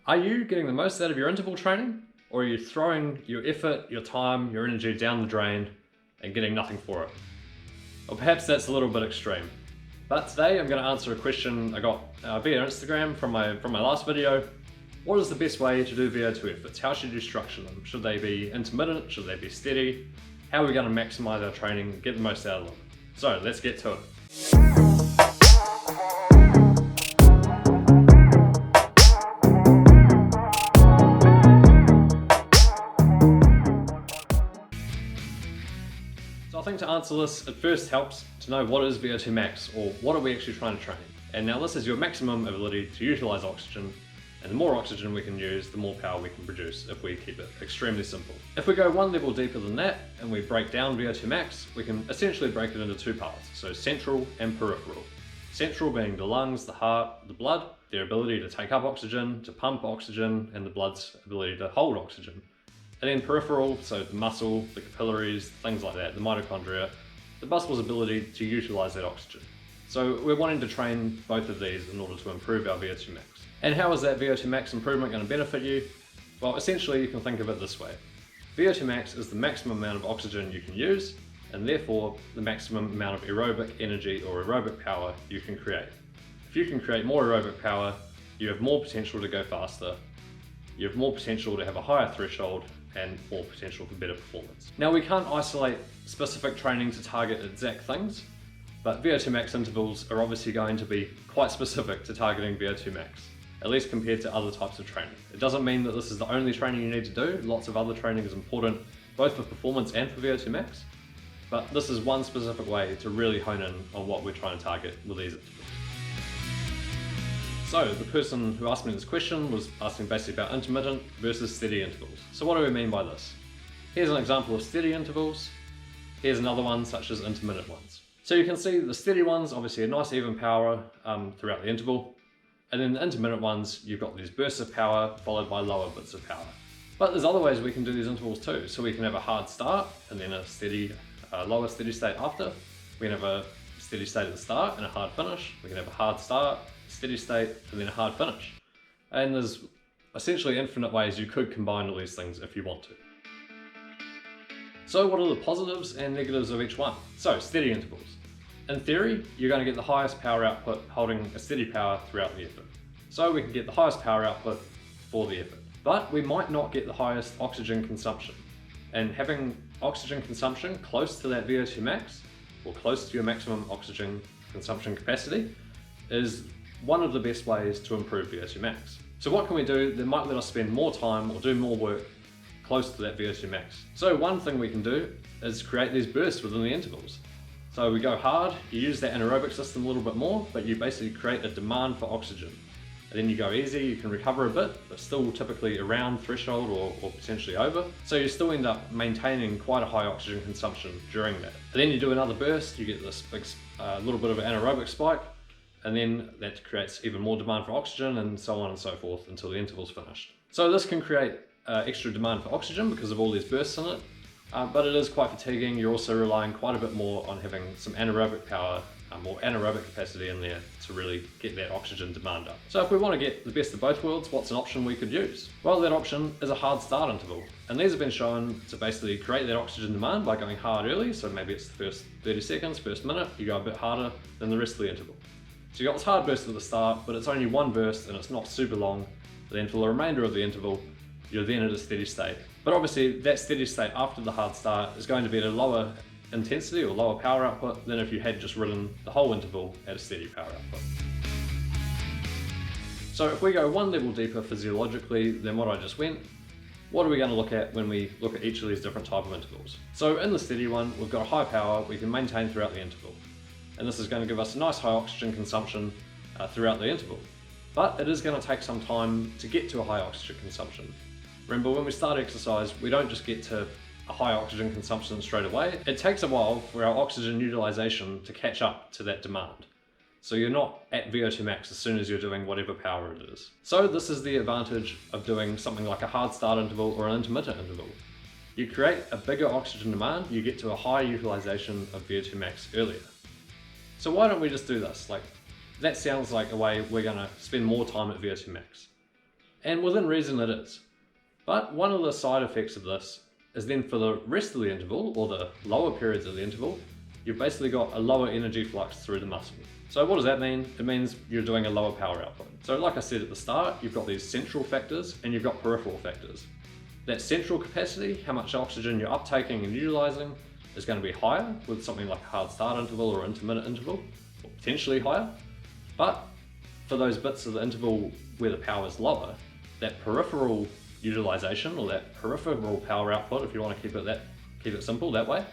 Are you getting the most out of your interval training, or are you throwing your effort, your time, your energy down the drain and getting nothing for it? Or perhaps that's a little bit extreme. But today I'm going to answer a question I got via Instagram from my last video. What is the best way to do VO2 efforts? How should you structure them? Should they be intermittent? Should they be steady? How are we going to maximize our training and get the most out of them? So let's get to it. So I think to answer this, it first helps to know what is VO2 max, or what are we actually trying to train. And now this is your maximum ability to utilize oxygen, and the more oxygen we can use, the more power we can produce if we keep it extremely simple. If we go one level deeper than that and we break down VO2 max, we can essentially break it into two parts, so central and peripheral. Central being the lungs, the heart, the blood, their ability to take up oxygen, to pump oxygen, and the blood's ability to hold oxygen. And then peripheral, so the muscle, the capillaries, things like that, the mitochondria, the muscle's ability to utilize that oxygen. So we're wanting to train both of these in order to improve our VO2 max. And how is that VO2 max improvement going to benefit you? Well, essentially you can think of it this way. VO2 max is the maximum amount of oxygen you can use, and therefore the maximum amount of aerobic energy or aerobic power you can create. If you can create more aerobic power, you have more potential to go faster, you have more potential to have a higher threshold, and more potential for better performance. Now we can't isolate specific training to target exact things, but VO2 max intervals are obviously going to be quite specific to targeting VO2 max, at least compared to other types of training. It doesn't mean that this is the only training you need to do. Lots of other training is important, both for performance and for VO2 max, but this is one specific way to really hone in on what we're trying to target with these intervals. So the person who asked me this question was asking basically about intermittent versus steady intervals. So what do we mean by this? Here's an example of steady intervals. Here's another one such as intermittent ones. So you can see the steady ones, obviously a nice even power throughout the interval. And then the intermittent ones, you've got these bursts of power followed by lower bits of power. But there's other ways we can do these intervals too. So we can have a hard start and then a steady, lower steady state after. We can have a steady state at the start and a hard finish. We can have a hard start, steady state, and then a hard finish. And there's essentially infinite ways you could combine all these things if you want to. So what are the positives and negatives of each one? So steady intervals. In theory, you're going to get the highest power output holding a steady power throughout the effort. So we can get the highest power output for the effort. But we might not get the highest oxygen consumption. And having oxygen consumption close to that VO2 max, or close to your maximum oxygen consumption capacity, is one of the best ways to improve VO2 max. So what can we do that might let us spend more time or do more work close to that VO2 max? So one thing we can do is create these bursts within the intervals. So we go hard, you use that anaerobic system a little bit more, but you basically create a demand for oxygen. And then you go easy, you can recover a bit, but still typically around threshold or potentially over. So you still end up maintaining quite a high oxygen consumption during that. And then you do another burst, you get this big little bit of an anaerobic spike, and then that creates even more demand for oxygen, and so on and so forth until the interval's finished. So this can create extra demand for oxygen because of all these bursts in it, but it is quite fatiguing. You're also relying quite a bit more on having some anaerobic power or anaerobic capacity in there to really get that oxygen demand up. So if we want to get the best of both worlds, what's an option we could use? Well, that option is a hard start interval, and these have been shown to basically create that oxygen demand by going hard early. So maybe it's the first 30 seconds, first minute, you go a bit harder than the rest of the interval. So you got this hard burst at the start, but it's only one burst and it's not super long. Then for the remainder of the interval, you're then at a steady state. But obviously that steady state after the hard start is going to be at a lower intensity or lower power output than if you had just ridden the whole interval at a steady power output. So if we go one level deeper physiologically than what I just went, what are we going to look at when we look at each of these different type of intervals? So in the steady one, we've got a high power we can maintain throughout the interval. And this is going to give us a nice high oxygen consumption throughout the interval. But it is going to take some time to get to a high oxygen consumption. Remember, when we start exercise, we don't just get to a high oxygen consumption straight away. It takes a while for our oxygen utilization to catch up to that demand. So you're not at VO2 max as soon as you're doing whatever power it is. So this is the advantage of doing something like a hard start interval or an intermittent interval. You create a bigger oxygen demand, you get to a high utilization of VO2 max earlier. So why don't we just do this? That sounds like a way we're going to spend more time at VO2 max. And within reason it is. But one of the side effects of this is then for the rest of the interval, or the lower periods of the interval, you've basically got a lower energy flux through the muscle. So what does that mean? It means you're doing a lower power output. So like I said at the start, you've got these central factors and you've got peripheral factors. That central capacity, how much oxygen you're uptaking and utilizing, is going to be higher with something like a hard start interval or intermittent interval, or potentially higher. But for those bits of the interval where the power is lower, that peripheral utilization, or that peripheral power output, if you want to keep it simple that way,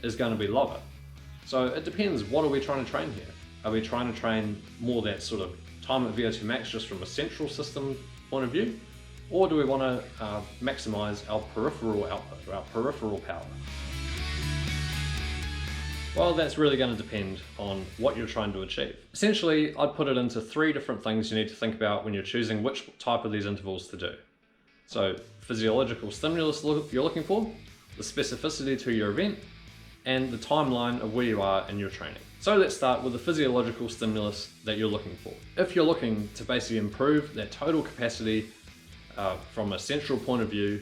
is going to be lower. So it depends, what are we trying to train here? Are we trying to train more that sort of time at VO2 max just from a central system point of view? Or do we want to maximize our peripheral output, or our peripheral power? Well, that's really going to depend on what you're trying to achieve. Essentially, I'd put it into 3 different things you need to think about when you're choosing which type of these intervals to do. So, physiological stimulus you're looking for, the specificity to your event, and the timeline of where you are in your training. So let's start with the physiological stimulus that you're looking for. If you're looking to basically improve that total capacity from a central point of view,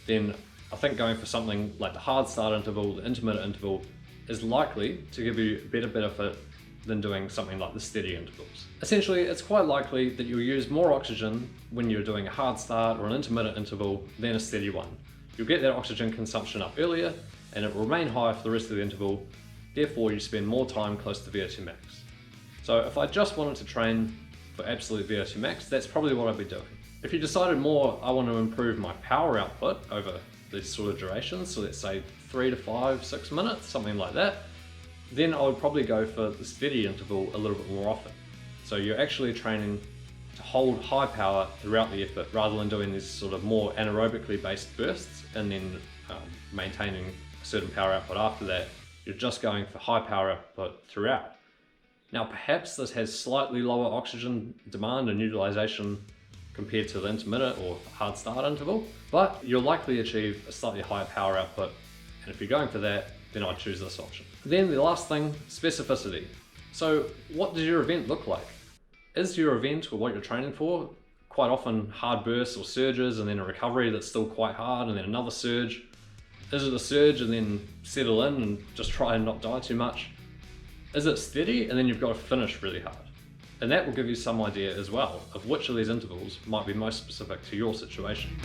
then I think going for something like the hard start interval, the intermittent interval, is likely to give you a better benefit than doing something like the steady intervals. Essentially, it's quite likely that you'll use more oxygen when you're doing a hard start or an intermittent interval than a steady one. You'll get that oxygen consumption up earlier, and it will remain high for the rest of the interval, therefore you spend more time close to VO2 max. So if I just wanted to train for absolute VO2 max, that's probably what I'd be doing. If you decided more, I want to improve my power output over these sort of durations, so let's say 3 to 5, 6 minutes, something like that, then I would probably go for the steady interval a little bit more often. So you're actually training to hold high power throughout the effort, rather than doing these sort of more anaerobically based bursts and then maintaining a certain power output after that. You're just going for high power output throughout. Now perhaps this has slightly lower oxygen demand and utilization compared to the intermittent or hard start interval, but you'll likely achieve a slightly higher power output, and if you're going for that, then I'd choose this option. Then the last thing, specificity. So what does your event look like? Is your event, or what you're training for, quite often hard bursts or surges and then a recovery that's still quite hard and then another surge? Is it a surge and then settle in and just try and not die too much? Is it steady and then you've got to finish really hard? And that will give you some idea as well of which of these intervals might be most specific to your situation.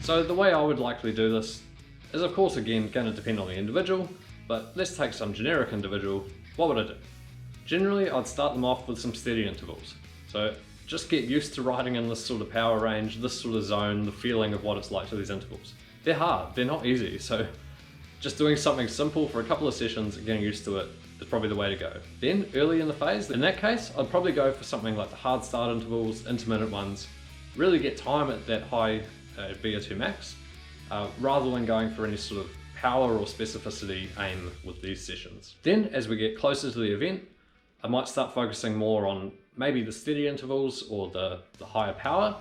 So the way I would likely do this is, of course, again, going to depend on the individual, but let's take some generic individual. What would I do? Generally, I'd start them off with some steady intervals. So just get used to riding in this sort of power range, this sort of zone, the feeling of what it's like to these intervals. They're hard, they're not easy, so just doing something simple for a couple of sessions and getting used to it is probably the way to go. Then, early in the phase, in that case, I'd probably go for something like the hard start intervals, intermittent ones, really get time at that high VO2 max, rather than going for any sort of power or specificity aim with these sessions. Then, as we get closer to the event, I might start focusing more on maybe the steady intervals or the higher power,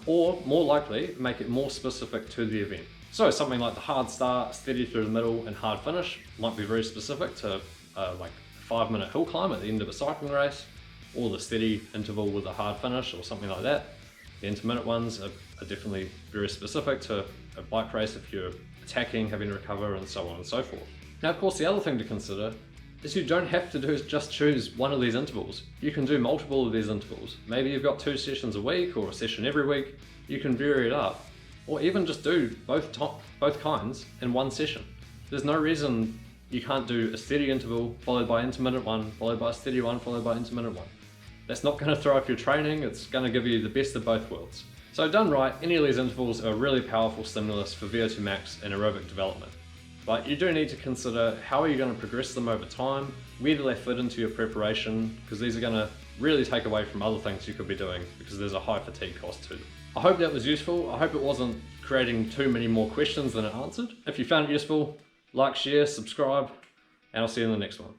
or more likely, make it more specific to the event. So something like the hard start, steady through the middle, and hard finish might be very specific to like a 5-minute hill climb at the end of a cycling race, or the steady interval with a hard finish or something like that. The intermittent ones are definitely very specific to a bike race if you're attacking, having to recover, and so on and so forth. Now, of course, the other thing to consider is you don't have to just choose one of these intervals. You can do multiple of these intervals. Maybe you've got 2 sessions a week or a session every week. You can vary it up, or even just do both kinds in one session. There's no reason you can't do a steady interval followed by intermittent one, followed by a steady one, followed by intermittent one. That's not going to throw off your training. It's going to give you the best of both worlds. So done right, any of these intervals are a really powerful stimulus for VO2 max and aerobic development. But you do need to consider how are you going to progress them over time, where do they fit into your preparation, because these are going to really take away from other things you could be doing because there's a high fatigue cost to them. I hope that was useful. I hope it wasn't creating too many more questions than it answered. If you found it useful, like, share, subscribe, and I'll see you in the next one.